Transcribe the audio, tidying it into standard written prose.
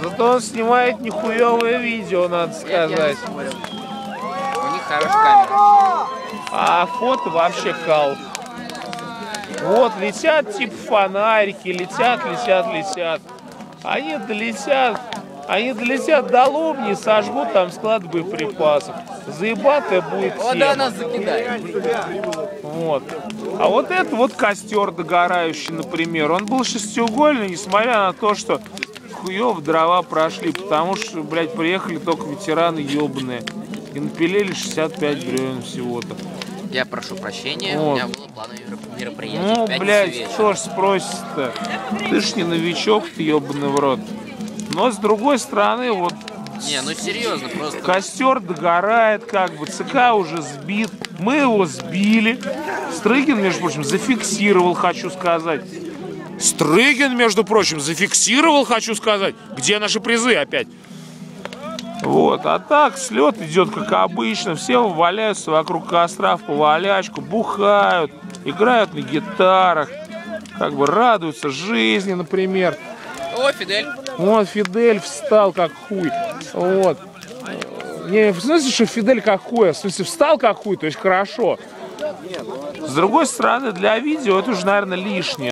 Зато он снимает нихуевое видео, надо сказать. У них хорошая камера. А фото вообще кал. Вот летят типа фонарики, летят. Они долетят до Лобни и сожгут там склад боеприпасов. Заебатая будет тема. Вот да, нас закидает. Вот. А вот это вот костер догорающий, например. Он был шестиугольный, несмотря на то, что хуёв дрова прошли, потому что, блядь, приехали только ветераны ебаные. И напилили 65 бревен всего-то. Я прошу прощения, вот. У меня было плановое мероприятие. Ну, блядь, что ж спросить-то? Ты ж не новичок, ты ебаный в рот. Но с другой стороны, вот... Не, ну серьезно, просто... Костер догорает, как бы, ЦК уже сбит. Мы его сбили. Стрыгин, между прочим, зафиксировал, хочу сказать. Стрыгин, между прочим, зафиксировал, хочу сказать. Где наши призы опять? Вот, а так слет идет как обычно. Все валяются вокруг костра в повалячку, бухают, играют на гитарах, как бы радуются жизни, например. О, Фидель. Вот Фидель встал как хуй. Вот. Не в смысле, что Фидель как хуй, а в смысле встал как хуй, то есть хорошо. С другой стороны, для видео это уже, наверное, лишнее.